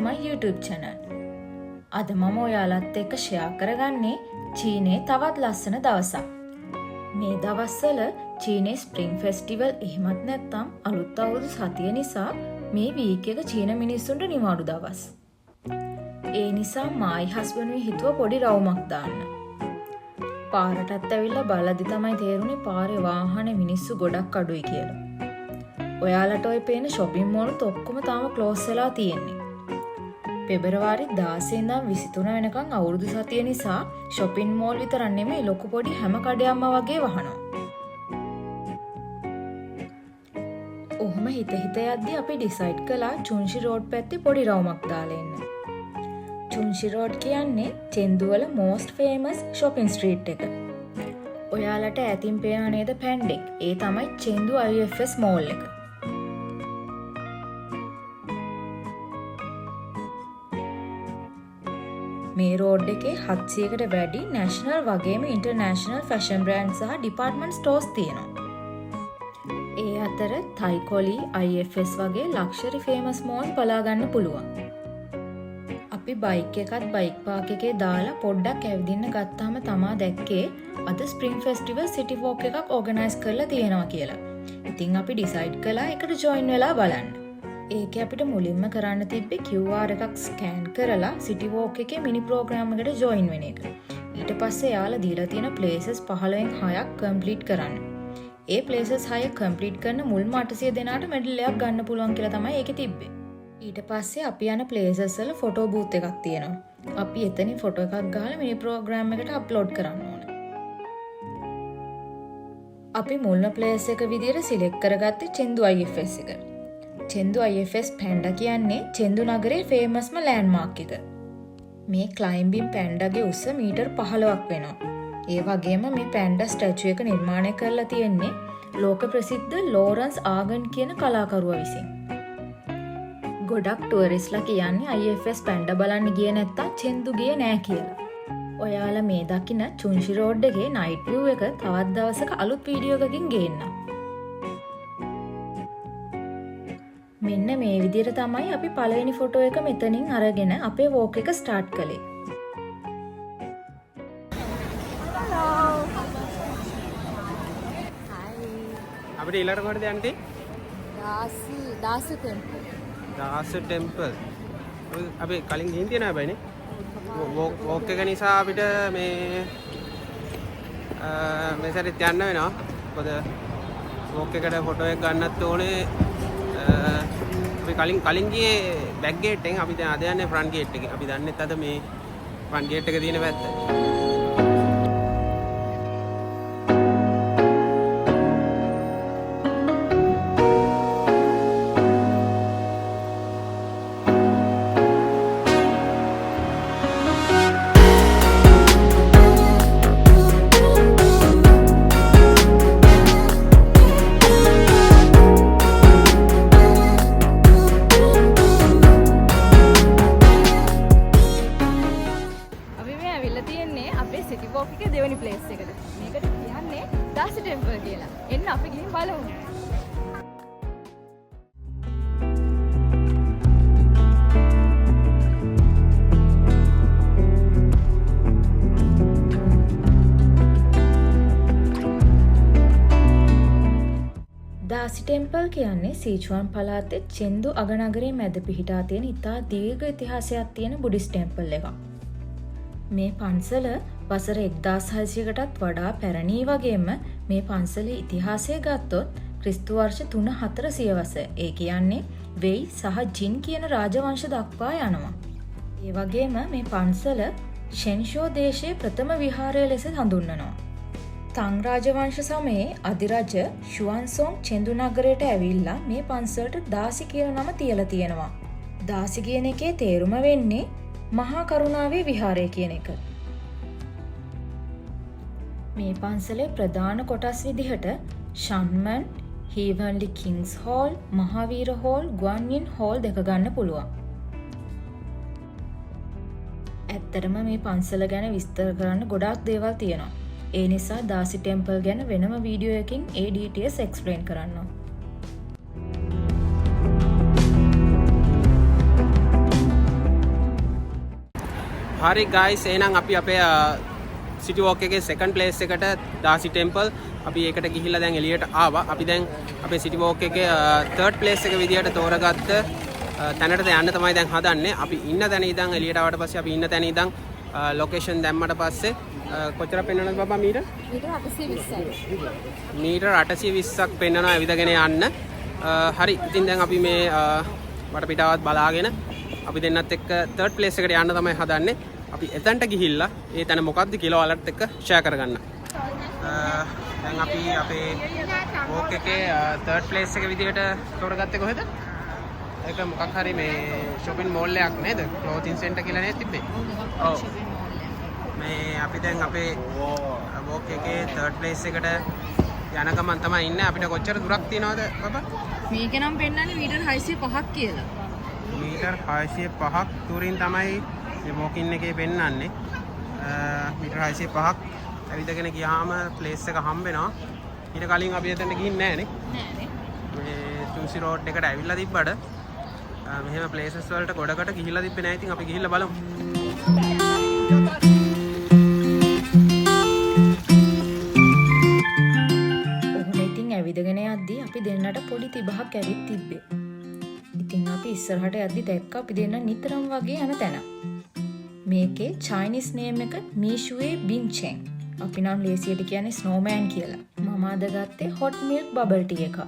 my YouTube channel. අද මම ඔයාලත් එක්ක ෂෙයා කරගන්නේ චීනයේ තවත් ලස්සන දවසක්. මේ දවස්වල චීනයේ ස්ප්‍රින්ග් ෆෙස්ටිවල් එහෙමත් නැත්නම් අලුත් අවුරුදු සතිය නිසා මේ වීක් එක චීන මිනිස්සුන්ට නිවාඩු දවස්. ඒ නිසා මායි හස්බන්ඩ්ව හිතුව පොඩි රවුමක් දාන්න. පාරටත් ඇවිල්ලා බලද්දි තමයි තේරුනේ පාරේ වාහන මිනිස්සු ගොඩක් අඩුයි කියලා. ඔයාලට ඔය පේන shopping mall උත් ඔක්කොම තාම close වෙලා තියෙන්නේ. පෙබරවාරි 16 ඉඳන් 23 වෙනකන් අවුරුදු සතිය නිසා shopping mall විතරක් නෙමෙයි ලොකු පොඩි හැම කඩයක්ම වගේ වහනවා. ඔහොම හිත යද්දි අපි ඩිසයිඩ් කළා චුන්ෂි රෝඩ් පැත්තේ පොඩි රවුමක් දාලා එන්න. චුන්ෂි රෝඩ් කියන්නේ චෙන්දු වල most famous shopping street එක. ඔයාලට ඈතින් පේන නේද පැන්ඩෙක්? ඒ තමයි චෙන්දු IFS mall එක. මේ රෝඩ් එකේ 700කට වැඩි national වගේම international fashion brands සහ department stores තියෙනවා. ඒ අතර තයිකොලි, IFS වගේ luxury famous mall බලා ගන්න පුළුවන්. අපි බයික් එකත් බයික් පාක් එකේ දාලා පොඩ්ඩක් ඇවිදින්න ගත්තාම තමා දැක්කේ අද ස්ප්‍රින්ග් ෆෙස්ටිවල් සිටි වෝක් එකක් ඕගනයිස් කරලා තියෙනවා කියලා. ඉතින් අපි ඩිසයිඩ් කළා ඒකට ජොයින් වෙලා බලන්න. ඒකේ අපිට මුලින්ම කරන්න තිබ්බේ QR එකක් ස්කෑන් කරලා සිටි වෝක් එකේ මිනි ප්‍රෝග්‍රෑම් එකට ජොයින් වෙන එක. ඊට පස්සේ යාලා දීලා තියෙන ප්ලේසස් 15න් 6ක් කම්ප්ලීට් කරන්න. ඒ ප්ලේසස් 6 කම්ප්ලීට් කරන මුල්ම 800 දෙනාට මෙඩල් එකක් ගන්න පුළුවන් කියලා තමයි ඒකේ තිබ්බේ. ඊට පස්සේ අපි යන ප්ලේසස් වල ෆොටෝ බූත් එකක් තියෙනවා. අපි එතනින් ෆොටෝ එකක් ගහලා මිනි ප්‍රෝග්‍රෑම් එකට අප්ලෝඩ් කරන්න ඕනේ. අපි මුල්ම ප්ලේස් එක විදියට සිලෙක්ට් කරගත්තේ චෙන්දු IFS එක. චෙන්දු IFS පැන්ඩා කියන්නේ චෙන්දු නගරේ ෆේමස්ම ලෑන්ඩ්මාර්ක් එක. මේ ක්ලයිම්බින් පැන්ඩාගේ උස මීටර් 15ක් වෙනවා. ඒ වගේම මේ පැන්ඩා ස්ටැචු එක නිර්මාණය කරලා තියෙන්නේ ලෝක ප්‍රසිද්ධ ලෝරන්ස් ආගන් කියන කලාකරුවා විසින්. ගොඩක් ටුවරිස්ලා කියන්නේ IFS පැන්ඩා බලන්න ගියේ නැත්තම් චෙන්දු ගියේ නෑ කියලා. ඔයාලා මේ දකින චුන්ෂි රෝඩ් එකේ නයිට් විව් එක තවත් දවසක අලුත් වීඩියෝ එකකින් ගේන්නම්. මෙන්න මේ විදිහට තමයි අපි පළවෙනි ෆොටෝ එක මෙතනින් අරගෙන අපේ වෝක් එක ස්ටාර්ට් කළේ. අපිට ඊළඟට කොහෙද යන්නේ? දාස ටෙම්පල්. දාස ටෙම්පල්. අපි කලින් ගිහින් තියෙනවා හැබැයිනේ. වෝක් එක නිසා අපිට මේ සැරේත් යන්න වෙනවා. මොකද වෝක් එකට ෆොටෝ එක ගන්නත් ඕනේ. අපි කලින් ගියේ බැක් ගේට් එකෙන්. අපි දැන් අද යන්නේ ෆ්‍රන්ට් ගේට් එකෙන්. අපි දන්නෙත් අද මේ ෆ්‍රන්ට් ගේට් එක තියෙන පැත්ත. සිටි වෝක් එකේ දෙවෙනි ප්ලේස් එකට. මේකට කියන්නේ දාස ටෙම්පල් කියලා. එන්න අපි ගිහින් බලමු. දාසි ටෙම්පල් කියන්නේ සීචුවන් පළාතේ චෙන්දු අගනගරයේ මැද පිහිටා තියෙන ඉතා දීර්ඝ ඉතිහාසයක් තියෙන බුද්දිස්ට් ටෙම්පල් එකක්. මේ පන්සල වසර 1600කටත් වඩා පැරණි වගේම මේ පන්සලේ ඉතිහාසය ගත්තොත් ක්‍රිස්තු වර්ෂ 3-4 සියවස. ඒ කියන්නේ වෙයි සහ ජින් කියන රාජවංශ දක්වා යනවා. ඒ වගේම මේ පන්සල ෂෙන්ෂෝ දේශයේ ප්‍රථම විහාරය ලෙස හඳුන්වනවා. තං රාජවංශ සමයේ අධිරජ ෂුවන්සෝන් චෙන්දු නගරයට ඇවිල්ලා මේ පන්සලට දාසි කියන නම තියලා තියෙනවා. දාසි කියන එකේ තේරුම වෙන්නේ මහා කරුණාවේ විහාරය කියන එක. මේ පන්සලේ ප්‍රධාන කොටස් විදිහට ෂන්මන්, Heavenly Kings Hall, Mahavira hall, Guanyin hall දෙක ගන්න පුළුවන්. ඇත්තටම මේ පන්සල ගැන විස්තර කරන්න ගොඩාක් දේවල් තියෙනවා. ඒ නිසා දාසි ටෙම්පල් ගැන වෙනම වීඩියෝ එකකින් ඒ ඩීටේල්ස් එක්ස්ප්ලেইন කරන්නම්. හරි ගයිස් එහෙනම් අපි අපේ සිටි වෝක් එකේ සෙකන්ඩ් ප්ලේස් එකට දාසි ටෙම්පල් අපි ඒකට ගිහිල්ලා දැන් එළියට ආවා. අපි දැන් අපේ සිටි වෝක් එකේ තර්ඩ් ප්ලේස් එක විදියට තෝරගත්ත තැනට යන්න තමයි දැන් හදන්නේ. අපි ඉන්න තැන ඉඳන් එළියට ආවට පස්සේ අපි ඉන්න තැන ඉඳන් ලොකේෂන් දැම්මට පස්සේ කොච්චර පෙන්වනවද බබා මීටර්? මීටර් 820ක් පෙන්වනවා ඇවිදගෙන යන්න. හරි ඉතින් දැන් අපි මේ වටපිටාවත් බලාගෙන අපි දෙන්නත් එක්ක තර්ඩ් ප්ලේස් එකට යන්න තමයි හදන්නේ. අපි එතනට ගිහිල්ලා ඒ තැන මොකක්ද කියලා ඔයාලට එක්ක ෂෙයා කරගන්න. දැන් අපි අපේ වෝක් එකේ තර්ඩ් ප්ලේස් එක විදියට තෝරගත්තේ කොහෙද? ඒක මොකක් හරි මේ shopping mall එකක් නේද? clothing center කියලා නේද තිබ්බේ? ඔව්. මේ අපි දැන් අපේ වෝක් එකේ තර්ඩ් ප්ලේස් එකට යන ගමන් තමයි ඉන්නේ. අපිට කොච්චර දුරක් තියෙනවද බබා? මේක නම් පෙන්නන්නේ මීටර් 605ක් කියලා. මීටර් 605ක් දුරින් තමයි මේ වෝකින් එකේ පෙන්නන්නේ. මීටර් 605ක් ඇවිදගෙන ගියාම ප්ලේස් එක හම්බ වෙනවා. ඊට කලින් අපි එතනට ගිහින් නැහැ නේ. නෑනේ. මේ තුන්සි රෝඩ් එකට ඇවිල්ලා තිබ්බට මෙහෙම ප්ලේසස් වලට ගොඩකට ගිහිල්ලා තිබ්බේ නැහැ. ඉතින් අපි ගිහිල්ලා බලමු. ඇවිදගෙන යද්දී අපි දෙන්නට පොඩි තිබහක් ඇවිත් තිබ්බේ. ඉතින් අපි ඉස්සරහට යද්දි දැක්ක අපි දෙන්න නිතරම වගේ යන තැන. මේකේ චයිනීස් නේම් එක මීෂුවේ බින්චෙන්. අපි නම් ලේසියට කියන්නේ ස්නෝමෑන් කියලා. මම අද ගත්තේ හොට් මිල්ක් බබල් ටී එක.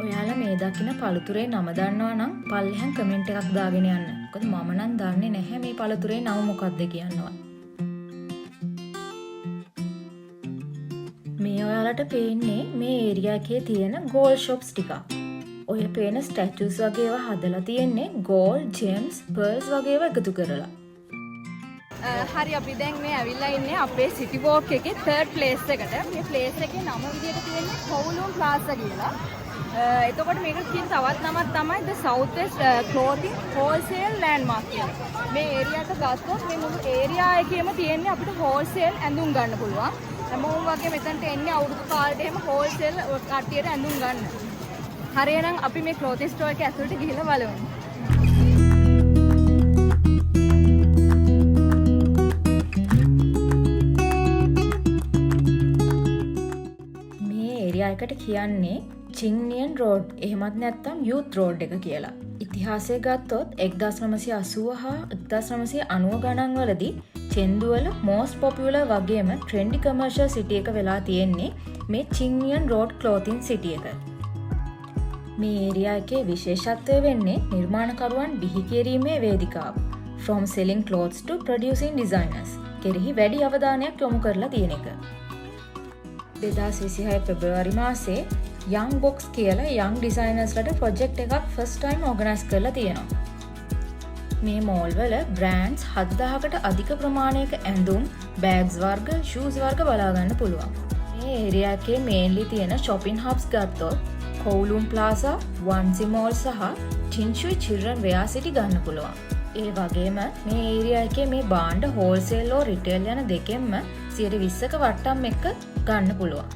ඔයාලා මේ දකින පළතුරේ නම දන්නවා නම් පල්ලෙහාන් කමෙන්ට් එකක් දාගෙන යන්න. මොකද මම නම් දන්නේ නැහැ මේ පළතුරේ නම මොකක්ද කියනවා. මේ ඔයාලට පේන්නේ මේ ඒරියා එකේ තියෙන ගෝල්ඩ් ෂොප්ස් ටිකක්. ඔය පේන ස්ටැචුස් වගේ ඒවා හදලා තියෙන්නේ ගෝල්ඩ්, ජෙම්ස්, පර්ල්ස් වගේ ඒවා එකතු කරලා. හරි අපි දැන් මේ ඇවිල්ලා ඉන්නේ අපේ සිටි වෝක් එකේ තර්ඩ් ප්ලේස් එකට. මේ ප්ලේස් එකේ නම විදියට තියෙන්නේ කවුලුන් ප්ලාසා කියලා. එතකොට මේකට තියෙන තවත් නමක් තමයි The South West Clothing Wholesale Landmark කියලා. මේ ඒරියා එක ගත්තොත් මේ මුළු ඒරියා එකේම තියෙන්නේ අපිට හෝල්සේල් ඇඳුම් ගන්න පුළුවන්. හැමෝම වගේ මෙතනට එන්නේ අවුරුදු කාලෙට එහෙම හෝල්සේල් කට්ටියට ඇඳුම් ගන්න. හරි එහෙනම් අපි මේ ක්ලෝතින් ස්ටෝර් එක ඇතුළට ගිහිල්ලා බලමු. මේ ඒරියා එකට කියන්නේ චින්නියන් රෝඩ් එහෙමත් නැත්නම් යූත් රෝඩ් එක කියලා. ඉතිහාසය ගත්තොත් 1980 හා 1990 ගණන් වලදී චෙන්දුවල මෝස්ට් පොපියුලර් වගේම ට්‍රෙන්ඩි කමර්ෂල් සිටි එක වෙලා තියෙන්නේ මේ චින්නියන් රෝඩ් ක්ලෝතින් සිටි එක. මේ ඒරියා එකේ විශේෂත්වය වෙන්නේ නිර්මාණකරුවන් බිහි කිරීමේ වේදිකාව. From selling clothes to producing designers කෙරෙහි වැඩි අවධානයක් යොමු කරලා තියෙන එක. 2026 පෙබරවාරි මාසේ young box කියලා young designers ලට project එකක් first time organize කරලා තියෙනවා. මේ මෝල් වල බ්‍රෑන්ඩ්ස් 7000කට අධික ප්‍රමාණයක ඇඳුම්, බෑග්ස් වර්ග, ෂූස් වර්ග බලා ගන්න පුළුවන්. මේ ඒරියා එකේ මේන්ලි තියෙන shopping hubs ගත්තොත් කෝලුම් ප්ලාසා, වන්සි මෝල් සහ ටින්චුයි චිල්ඩ්‍රන් වෙයා සිටි ගන්න පුළුවන්. ඒ වගේම මේ ඒරියා එකේ මේ භාණ්ඩ හෝල්සේල් හෝ රිටේල් යන දෙකෙන්ම 120ක වට්ටම් එක ගන්න පුළුවන්.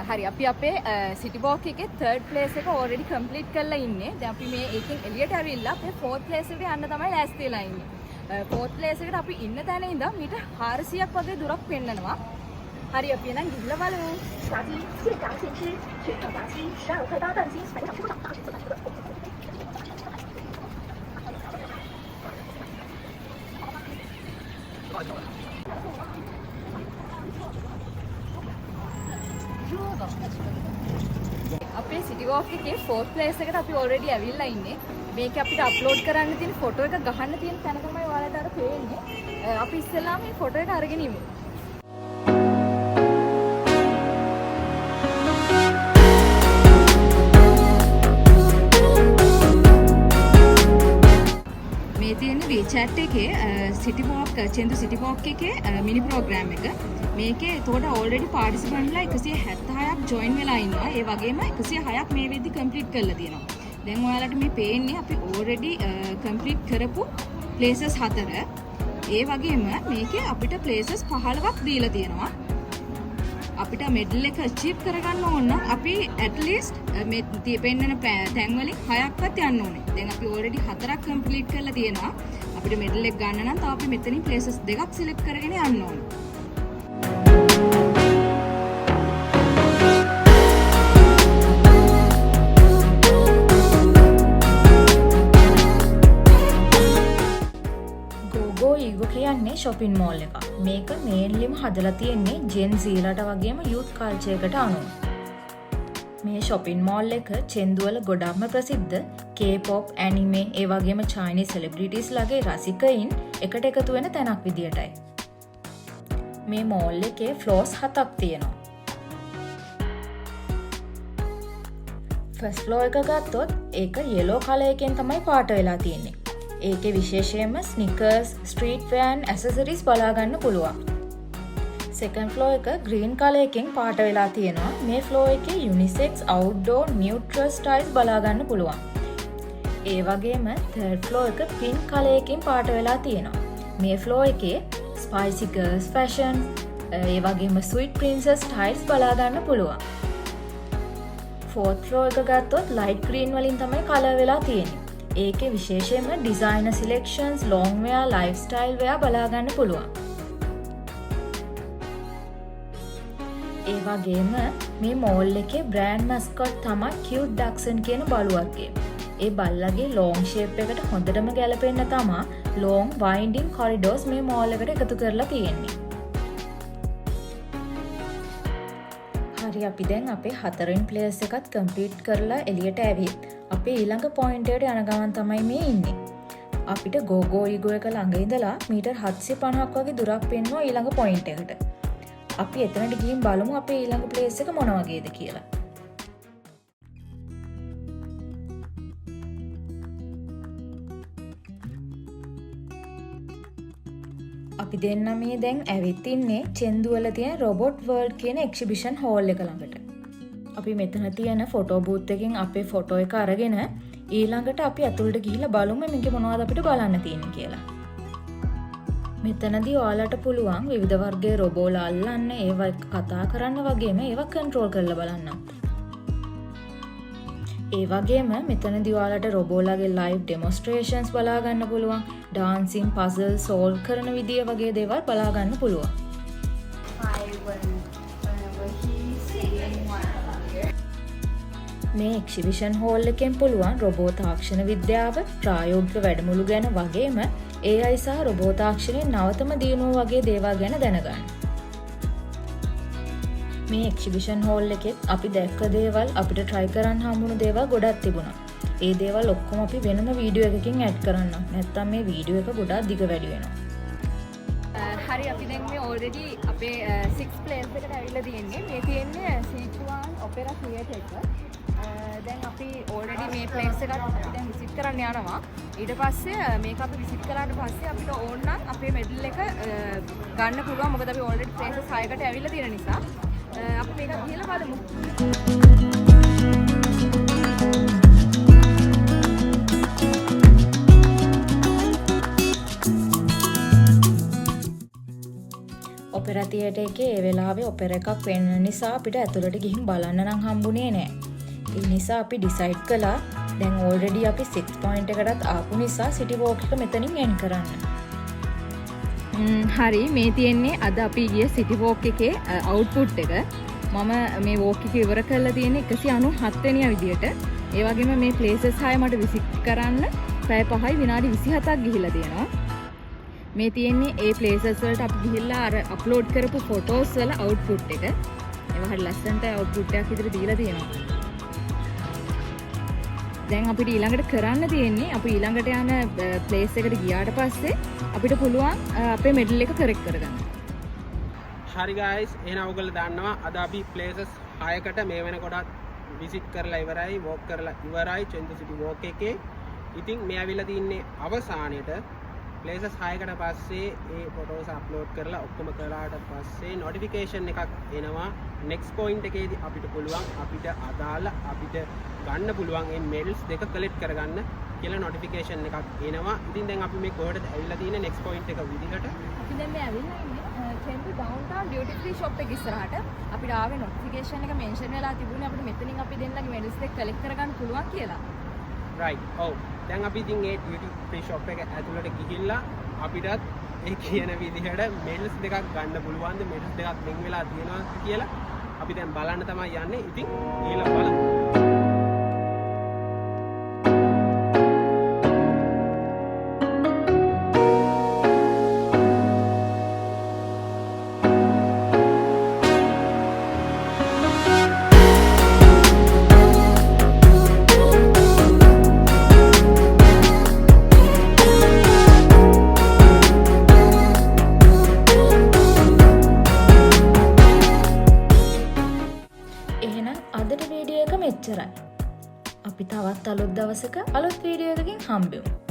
හරි අපි අපේ සිටි වෝක් එකේ තර්ඩ් ප්ලේස් එක ඔල්රෙඩි කම්ප්ලීට් කරලා ඉන්නේ. දැන් අපි මේ එකෙන් එළියට ඇවිල්ලා අපේ ෆෝර්ත් ප්ලේස් එකට යන්න තමයි ලෑස්ති වෙලා ඉන්නේ. ෆෝර්ත් ප්ලේස් එකට අපි ඉන්න තැන ඉඳන් මීටර් 400ක් වගේ දුරක් පෙන්නනවා. හරි අපි එහෙනම් ගිහිල්ලා බලමු. අපේ සිටි වෝක් එකේ ෆෝර්ත් ප්ලේස් එකට අපි ඔල්රෙඩි ඇවිල්ලා ඉන්නේ. මේක අපිට අප්ලෝඩ් කරන්න තියෙන ෆොටෝ එක ගහන්න තියෙන තැන තමයි ඔයාලට අර පේන්නේ. අපි ඉස්සෙල්ලාම මේ ෆොටෝ එක අරගෙන ඉමු. මේ තියෙන WeChat එකේ සිටි වෝක් චෙන්දු සිටි වෝක් එකේ මිනි ප්‍රෝග්‍රෑම් එක. මේකේ එතකොට ඔල්රෙඩි පාටිසිපන්ට්ලා 176ක් ජොයින් වෙලා ඉන්නවා. ඒ වගේම 106ක් මේ වෙද්දි කම්ප්ලීට් කරලා තියෙනවා. දැන් ඔයාලට මේ පේන්නේ අපි ඔල්රෙඩි කම්ප්ලීට් කරපු ප්ලේසස් 4. ඒ වගේම මේකේ අපිට ප්ලේසස් 15ක් දීලා තියෙනවා. අපිට මෙඩල් එක අචීව් කරගන්න ඕන නම් අපි at least මේ පෙන්නන තැන් වලින් 6ක්වත් යන්න ඕනේ. දැන් අපි already 4ක් complete කරලා තියෙනවා. අපිට මෙඩල් එක ගන්න නම් තව අපි මෙතනින් places 2ක් select කරගෙන යන්න ඕනේ. කියන්නේ shopping mall එක. මේක මේන්ලිම හදලා තියෙන්නේ Gen Z ලට වගේම youth culture එකට අනුව. මේ shopping mall එක චෙන්දු වල ගොඩක්ම ප්‍රසිද්ධ K-pop, anime, ඒ වගේම Chinese celebrities ලගේ රසිකයින් එකට එකතු වෙන තැනක් විදියටයි. මේ mall එකේ floors 7ක් තියෙනවා. first floor එක ගත්තොත් ඒක yellow color එකෙන් තමයි පාට වෙලා තියෙන්නේ. ඒකේ විශේෂයෙන්ම sneakers, street wear and accessories බලා ගන්න පුළුවන්. second floor එක green color එකෙන් පාට වෙලා තියෙනවා. මේ floor එකේ unisex, outdoor, neutral styles බලා ගන්න පුළුවන්. ඒ වගේම third floor එක pink color එකෙන් පාට වෙලා තියෙනවා. මේ floor එකේ spicy girls fashion, ඒ වගේම sweet princess styles බලා ගන්න පුළුවන්. fourth floor එක ගත්තොත් light green වලින් තමයි color වෙලා තියෙන්නේ. ඒකේ විශේෂයෙන්ම designer selections, long wear, lifestyle wear බලා ගන්න පුළුවන්. ඒ වගේම මේ mall එකේ brand mascot තමයි cute dachshund කියන බලුවක්ගේ. ඒ බල්ලගේ long shape එකට හොඳටම ගැලපෙන්න තමයි long winding corridors මේ mall එකට එකතු කරලා තියෙන්නේ. හරි අපි දැන් අපේ 4න් place එකත් complete කරලා එළියට ඇවිත් අපේ ඊළඟ පොයින්ට් එකට යන ගමන් තමයි මේ ඉන්නේ. අපිට ගෝගෝ ඊගෝ එක ළඟ ඉඳලා මීටර් 750ක් වගේ දුරක් පෙන්වනවා ඊළඟ පොයින්ට් එකට. අපි එතනට ගිහින් බලමු අපේ ඊළඟ ප්ලේස් එක මොන වගේද කියලා. අපි දෙන්න මේ දැන් ඇවිත් ඉන්නේ චෙන්දු වල තියෙන රොබොට් වර්ල්ඩ් කියන එක්සිබිෂන් හෝල් එක ළඟට. අපි මෙතන තියෙන ෆොටෝ බූත් එකකින් අපේ ෆොටෝ එක අරගෙන ඊළඟට අපි ඇතුළට ගිහිල්ලා බලමු මේකේ මොනවද අපිට බලන්න තියෙන්නේ කියලා. මෙතනදී ඔයාලට පුළුවන් විවිධ වර්ගයේ රොබෝලා අල්ලන්න, ඒවා එක්ක කතා කරන්න වගේම ඒවා කන්ට්‍රෝල් කරලා බලන්න. ඒ වගේම මෙතනදී ඔයාලට රොබෝලාගේ ලයිව් ඩෙමොන්ස්ට්‍රේෂන්ස් බලා ගන්න පුළුවන්. ඩාන්සින්, පසල් සෝල්ව් කරන විදිය වගේ දේවල් බලා ගන්න පුළුවන්. මේ එක්සිබිෂන් හෝල් එකෙන් පුළුවන් රොබෝ තාක්ෂණ විද්‍යාව, ප්‍රායෝගික වැඩමුළු ගැන වගේම AI සහ රොබෝ තාක්ෂණයේ නවතම දියුණුව වගේ දේවල් ගැන දැනගන්න. මේ එක්සිබිෂන් හෝල් එකෙත් අපි දැක්ක දේවල්, අපිට try කරන්න හම්බුණු දේවල් ගොඩක් තිබුණා. ඒ දේවල් ඔක්කොම අපි වෙනම වීඩියෝ එකකින් ඇඩ් කරන්නම්. නැත්නම් මේ වීඩියෝ එක ගොඩක් දිග වැඩි වෙනවා. හරි අපි දැන් මේ already අපේ 6 place එකට ඇවිල්ලා තියෙන්නේ. මේ තියෙන්නේ Sichuan Opera Theatre එක. දැන් අපි already මේ place එකට අපි දැන් visit කරන්න යනවා. ඊට පස්සේ මේක අපි visit කරාට පස්සේ අපිට ඕන නම් අපේ medal එක ගන්න පුළුවන්. මොකද අපි already places 6කට ඇවිල්ලා තියෙන නිසා. අපි මේක ගිහලා බලමු. ඔපෙරා තියේටර් එකේ ඒ වෙලාවේ ඔපෙරා එකක් වෙන්න නිසා අපිට ඇතුළට ගිහින් බලන්න නම් හම්බුනේ නෑ. ඒ නිසා අපි ඩිසයිඩ් කළා දැන් already අපි 6 point එකටත් ආපු නිසා සිටි වෝක් එක මෙතනින් end කරන්න. හරි මේ තියෙන්නේ අද අපි ගිය සිටි වෝක් එකේ අවුට්පුට් එක. මම මේ වෝක් එක ඉවර කරලා තියෙන්නේ 197 වෙනියා විදියට. ඒ වගේම මේ places 6 මට විසිට් කරන්න පැය 5යි විනාඩි 27ක් ගිහිලා තියෙනවා. මේ තියෙන්නේ ඒ places වලට අපි ගිහිල්ලා අර අප්ලෝඩ් කරපු ෆොටෝස් වල අවුට්පුට් එක. ඒවා හරි ලස්සනට අවුට්පුට් එකක් විදිහට දීලා තියෙනවා. දැන් අපිට ඊළඟට කරන්න තියෙන්නේ අපි ඊළඟට යන ප්ලේස් එකට ගියාට පස්සේ අපිට පුළුවන් අපේ මෙඩල් එක කරෙක්ට් කරගන්න. හරි guys, එහෙනම් ඔයගොල්ලෝ දන්නවා අද අපි places 6කට මේ වෙනකොටත් visit කරලා ඉවරයි, walk කරලා ඉවරයි චෙන්දු සිටි walk එකේ. ඉතින් මේ ඇවිල්ලා තින්නේ අවසානයේට places 6කට පස්සේ ඒ photos upload කරලා ඔක්කොම කළාට පස්සේ notification එකක් එනවා. next point එකේදී අපිට පුළුවන් අපිට අදාළ අපිට ගන්න පුළුවන් මේ medals දෙක collect කරගන්න කියලා notification එකක් එනවා. ඉතින් දැන් අපි මේ කොහෙටද ඇවිල්ලා තියෙන්නේ next point එක විදිහට? අපි දැන් මේ ඇවිල්ලා ඉන්නේ 10 to downtown duty free shop එක ඉස්සරහට අපිට ආවේ notification එක mention වෙලා තිබුණේ අපිට මෙතනින් අපි දෙන්නගේ medals දෙක collect කරගන්න පුළුවන් කියලා. right ඔව් දැන් අපි ඉතින් ඒ duty free shop එක ඇතුළට ගිහිල්ලා අපිටත් ඒ කියන විදිහට medals දෙකක් ගන්න පුළුවන්ද medals දෙකක් වෙන් වෙලා තියෙනවා කියලා අපි දැන් බලන්න තමයි යන්නේ. ඉතින් ගිහලා බලමු. අදට වීඩියෝ එක මෙච්චරයි. අපි තවත් අලුත් දවසක අලුත් වීඩියෝ එකකින් හම්බෙමු.